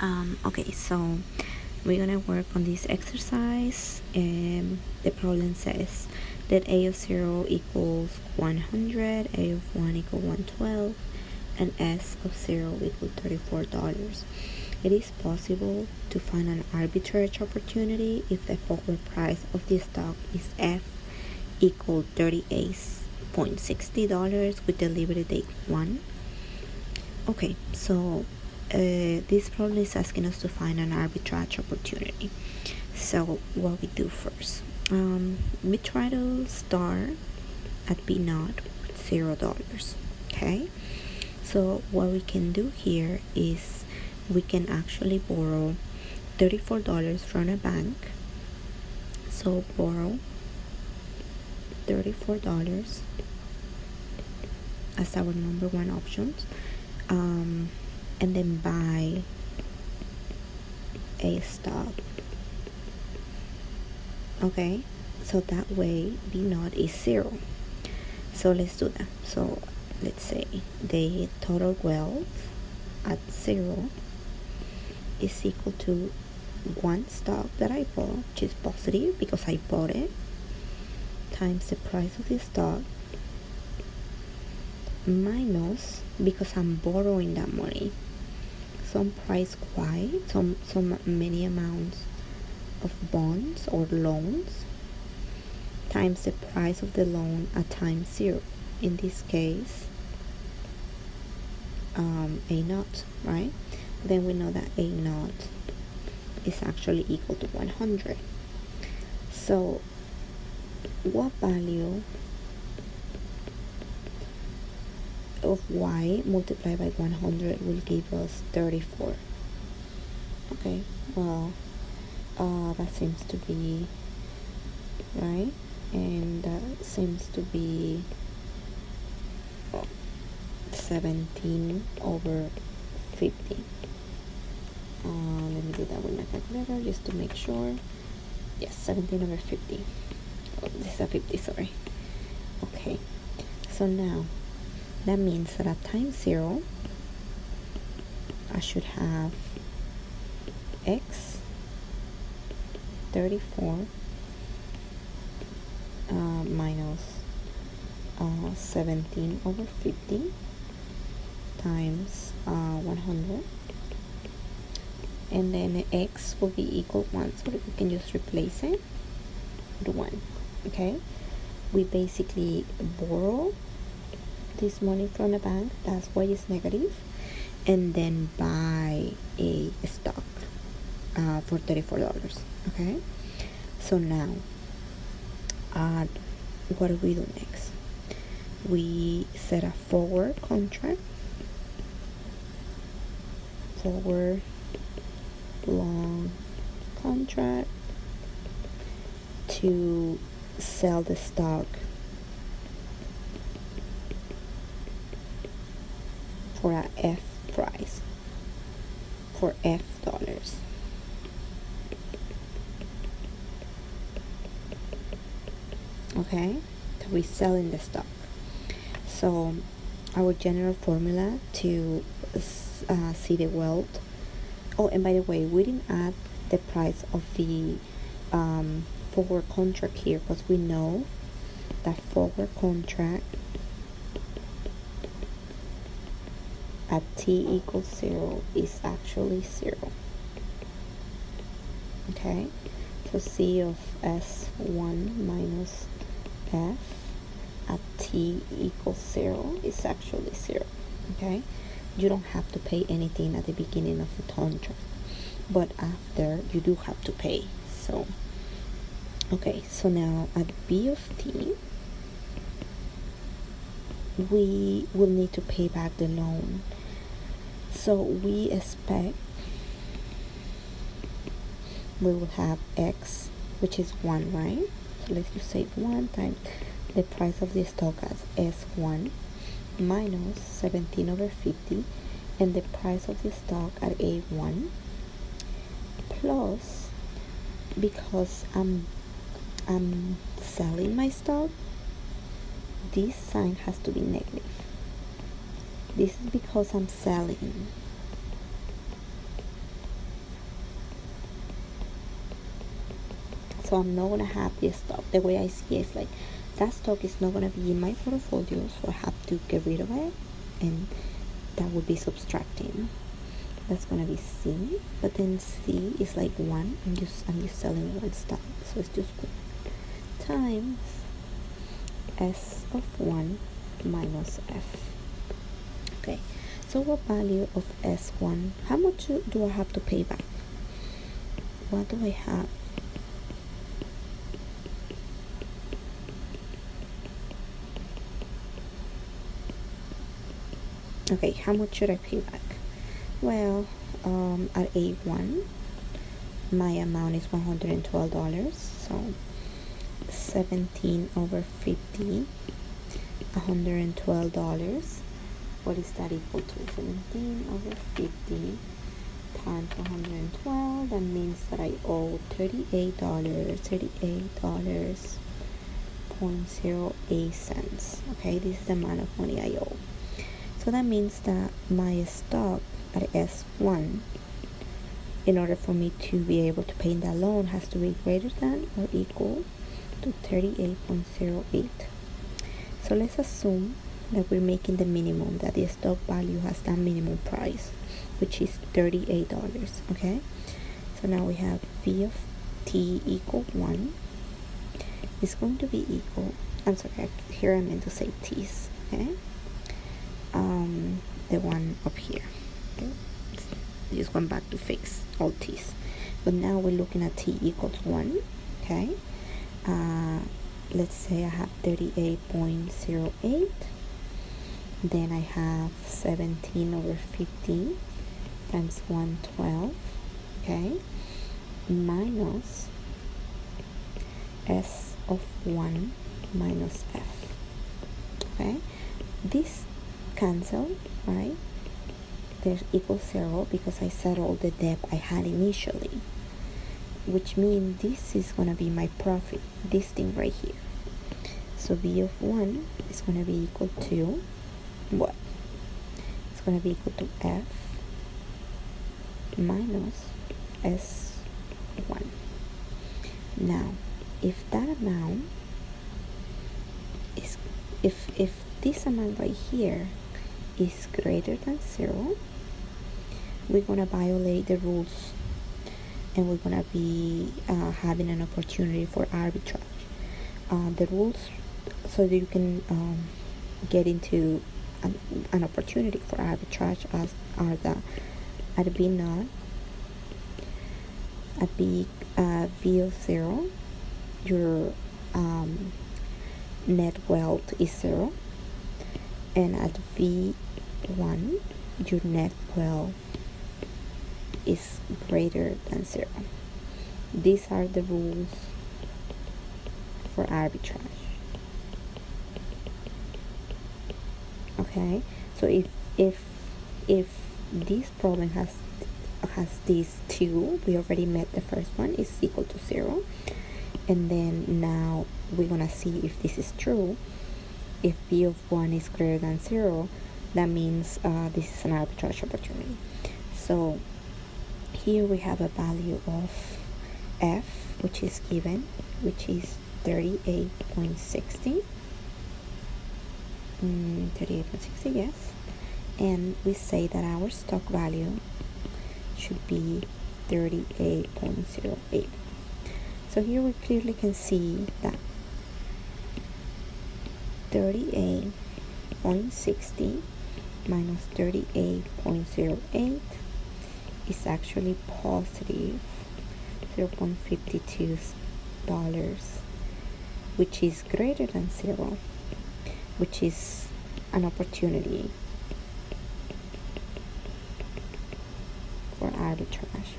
Okay, so we're gonna work on this exercise. The problem says that a of 0 equals 100, a of 1 equals 112, and s of 0 equals $34. It is possible to find an arbitrage opportunity if the forward price of the stock is f equal $38.60 with delivery date 1. Okay, so this problem is asking us to find an arbitrage opportunity. So what we do first, we try to start at B naught with $0. Okay, so what we can do here is we can actually borrow $34 from a bank. So borrow $34 as our number one option, and then buy a stock. Okay, so that way B naught is 0. So let's do that. So let's say the total wealth at 0 is equal to one stock that I bought, which is positive because I bought it, times the price of the stock, minus, because I'm borrowing that money, some price y, some many amounts of bonds or loans, times the price of the loan at time 0. In this case, a naught, right? Then we know that a naught is actually equal to 100. So what value of y multiplied by 100 will give us 34? Okay, well, that seems to be right, and that seems to be 17 over 50. Let me do that with my calculator just to make sure. Yes, 17 over 50. Oh, this is a 50, sorry. Okay, so now that means that at time 0 I should have x 34 minus 17 over 50 times 100, and then x will be equal 1, so we can just replace it with 1. Okay, we basically borrow this money from the bank, that's why it's negative, and then buy a stock for $34. Okay, so now what do we do next? We set a forward contract, forward long contract, to sell the stock for a F price, for F dollars. Okay, so we're selling the stock. So our general formula to see the wealth. Oh, and by the way, we didn't add the price of the forward contract here, because we know that forward contract at t equals 0 is actually 0. Okay, so C of S1 minus F at t equals 0 is actually 0. Okay, you don't have to pay anything at the beginning of the contract, but after you do have to pay. So okay, so now at B of t we will need to pay back the loan. So we expect we will have x, which is 1, right? So let's just say 1 times the price of the stock as S1 minus 17 over 50, and the price of the stock at A1, plus, because I'm selling my stock, this sign has to be negative. This is because I'm selling. So I'm not gonna have this stock. The way I see it is like that stock is not gonna be in my portfolio, so I have to get rid of it, and that would be subtracting. That's gonna be C, but then C is like 1. I'm just selling one stock, so it's just 1 times S of 1 minus F. Okay, so what value of S1? How much do I have to pay back? What do I have? Okay, how much should I pay back? Well, at A1, my amount is $112, so 17 over 50, $112. What is that equal to? 17 over 50 times 112. That means that I owe $38.08. Okay, this is the amount of money I owe. So that means that my stock at S1, in order for me to be able to pay that loan, has to be greater than or equal to 38.08. So let's assume that we're making the minimum, that the stock value has that minimum price, which is $38. Okay, so now we have V of T equal 1 is going to be equal, I'm sorry, here I meant to say T's. Okay, the one up here. Okay, just went back to fix all T's, but now we're looking at T equals 1. Okay, let's say I have 38.08, then I have 17 over 50 times 112, okay, minus S of 1 minus F. Okay, this cancel, right? There's equals 0 because I settled the debt I had initially, which means this is going to be my profit, this thing right here. So V of 1 is going to be equal to what? It's going to be equal to F minus S1. Now, if that amount is, if this amount right here is greater than 0, we're going to violate the rules, and we're going to be having an opportunity for arbitrage. The rules, so that you can get into an opportunity for arbitrage, are the at B naught, at B V of 0, your net wealth is 0, and at V1 your net wealth is greater than 0. These are the rules for arbitrage. Okay, so if this problem has these two, we already met the first one, is equal to 0, and then now we're gonna see if this is true. If B of 1 is greater than 0, that means this is an arbitrage opportunity. So here we have a value of F, which is given, which is 38.60. 38.60, yes. And we say that our stock value should be 38.08. So here we clearly can see that 38.60 minus 38.08 is actually positive $0.52, which is greater than 0, which is an opportunity for arbitrage.